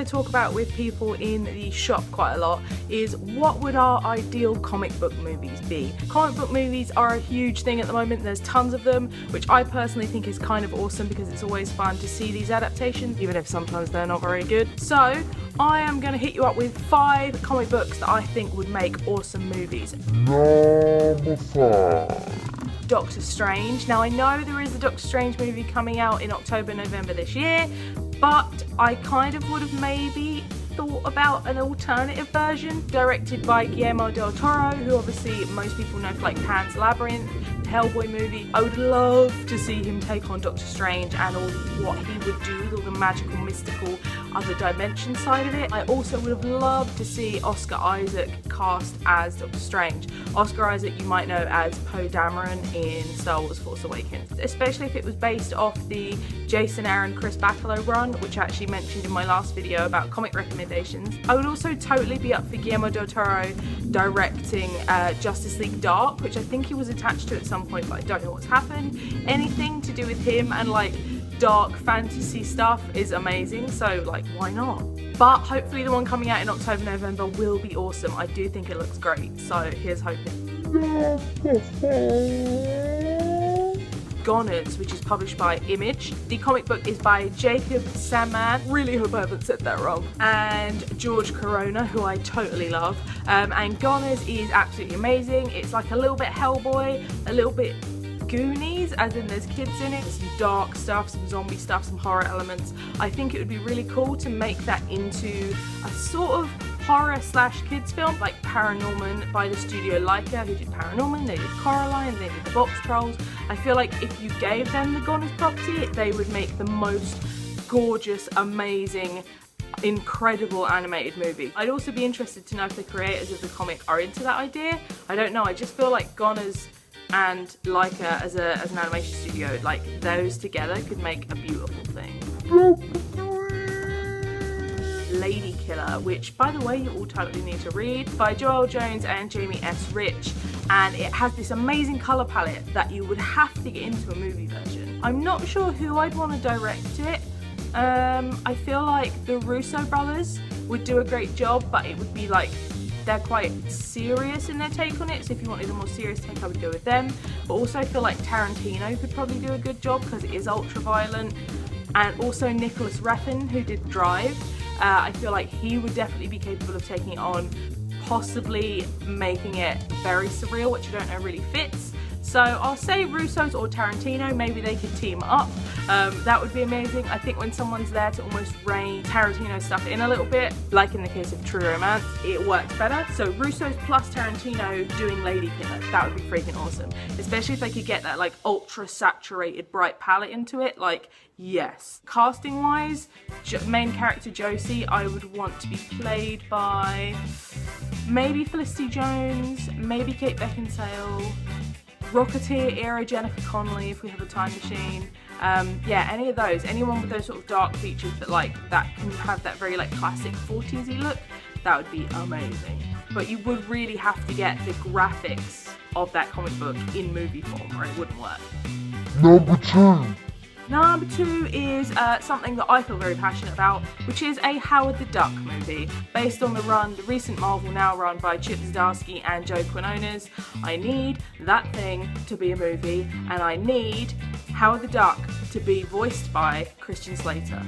I talk about with people in the shop quite a lot is what would our ideal comic book movies be? Comic book movies are a huge thing at the moment. There's tons of them, which I personally think is kind of awesome because it's always fun to see these adaptations, even if sometimes they're not very good. So I am going to hit you up with 5 comic books that I think would make awesome movies. Number 5. Doctor Strange. Now I know there is a Doctor Strange movie coming out in October, November this year, but I kind of would have maybe thought about an alternative version directed by Guillermo del Toro, who obviously most people know for like Pan's Labyrinth, the Hellboy movie. I would love to see him take on Doctor Strange and all what he would do with all the magical, mystical, other dimension side of it. I also would have loved to see Oscar Isaac cast as Doctor Strange. Oscar Isaac you might know as Poe Dameron in Star Wars Force Awakens, especially if it was based off the Jason Aaron, Chris Bachalo run, which I actually mentioned in my last video about comic recommendations. I would also totally be up for Guillermo del Toro directing Justice League Dark, which I think he was attached to at some point, but I don't know what's happened. Anything to do with him and like dark fantasy stuff is amazing, so like why not? But hopefully the one coming out in October, November will be awesome. I do think it looks great, so here's hoping. Goners, which is published by Image. The comic book is by Jacob Sandman, really hope I haven't said that wrong, and George Corona, who I totally love. And Goners is absolutely amazing. It's like a little bit Hellboy, a little bit Goonies, as in there's kids in it, some dark stuff, some zombie stuff, some horror elements. I think it would be really cool to make that into a sort of horror / kids film like Paranorman by the studio Leica, who did Paranorman, they did Coraline, they did the Box Trolls. I feel like if you gave them the Goners property, they would make the most gorgeous, amazing, incredible animated movie. I'd also be interested to know if the creators of the comic are into that idea. I don't know, I just feel like Goners and Leica as an animation studio, like those together could make a beautiful thing. Lady Killer, which by the way you all totally need to read, by Joel Jones and Jamie S. Rich, and it has this amazing colour palette that you would have to get into a movie version. I'm not sure who I'd want to direct it. I feel like the Russo brothers would do a great job, but it would be like they're quite serious in their take on it, so if you wanted a more serious take I would go with them. But also I feel like Tarantino could probably do a good job because it is ultra violent, and also Nicholas Refn, who did Drive. I feel like he would definitely be capable of taking it on, possibly making it very surreal, which I don't know really fits. So I'll say Russo's or Tarantino, maybe they could team up. That would be amazing. I think when someone's there to almost rein Tarantino stuff in a little bit, like in the case of True Romance, it works better. So Russo's plus Tarantino doing Lady Killer, that would be freaking awesome. Especially if they could get that like ultra saturated bright palette into it, like yes. Casting wise, main character Josie, I would want to be played by maybe Felicity Jones, maybe Kate Beckinsale, Rocketeer era Jennifer Connelly if we have a time machine. Yeah, any of those, anyone with those sort of dark features but like that can have that very like classic 40s-y look, that would be amazing. But you would really have to get the graphics of that comic book in movie form or it wouldn't work. Number 2. Number 2 is something that I feel very passionate about, which is a Howard the Duck movie based on the recent Marvel Now run by Chip Zdarsky and Joe Quinones. I need that thing to be a movie, and I need Howard the Duck to be voiced by Christian Slater.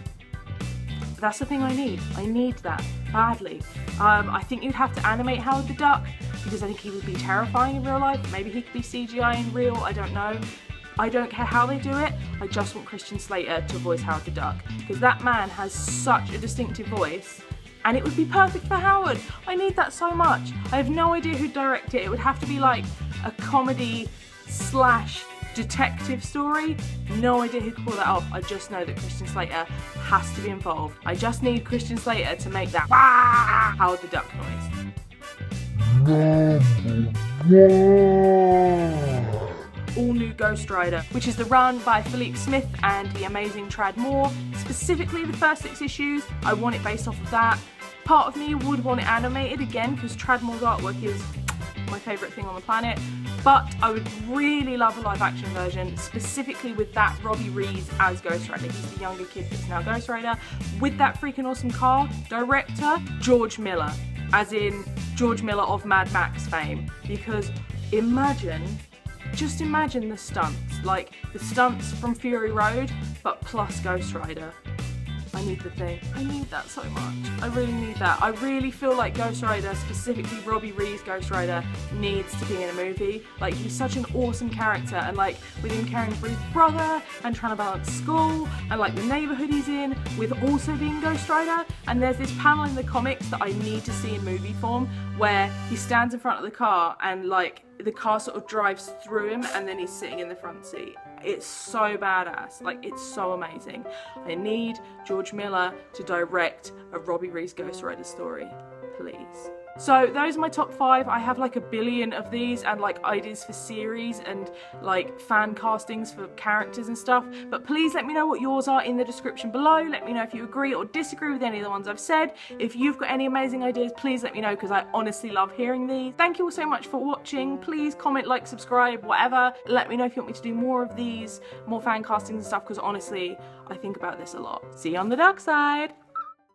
That's the thing I need. I need that badly. I think you'd have to animate Howard the Duck because I think he would be terrifying in real life. Maybe he could be CGI in real, I don't know. I don't care how they do it, I just want Christian Slater to voice Howard the Duck because that man has such a distinctive voice and it would be perfect for Howard. I need that so much. I have no idea who'd direct it. It would have to be like a comedy / detective story. No idea who could pull that off. I just know that Christian Slater has to be involved. I just need Christian Slater to make that Howard the Duck noise. Number 1. All New Ghost Rider, which is the run by Philippe Smith and the amazing Tradd Moore. Specifically the first 6 issues, I want it based off of that. Part of me would want it animated again because Tradd Moore's artwork is my favourite thing on the planet. But I would really love a live action version, specifically with that Robbie Rees as Ghost Rider. He's the younger kid that's now Ghost Rider. With that freaking awesome car, director George Miller, as in George Miller of Mad Max fame. Because just imagine the stunts, like the stunts from Fury Road, but plus Ghost Rider. I need the thing. I need that so much. I really need that. I really feel like Ghost Rider, specifically Robbie Rees Ghost Rider, needs to be in a movie. Like, he's such an awesome character, and like with him caring for his brother and trying to balance school and like the neighborhood he's in with also being Ghost Rider. And there's this panel in the comics that I need to see in movie form where he stands in front of the car and like the car sort of drives through him and then he's sitting in the front seat. It's so badass, like it's so amazing. I need George Miller to direct a Robbie Rees Ghost Rider story, please. So those are my top 5. I have like a billion of these and like ideas for series and like fan castings for characters and stuff. But please let me know what yours are in the description below. Let me know if you agree or disagree with any of the ones I've said. If you've got any amazing ideas, please let me know because I honestly love hearing these. Thank you all so much for watching. Please comment, like, subscribe, whatever. Let me know if you want me to do more of these, more fan castings and stuff, because honestly, I think about this a lot. See you on the dark side.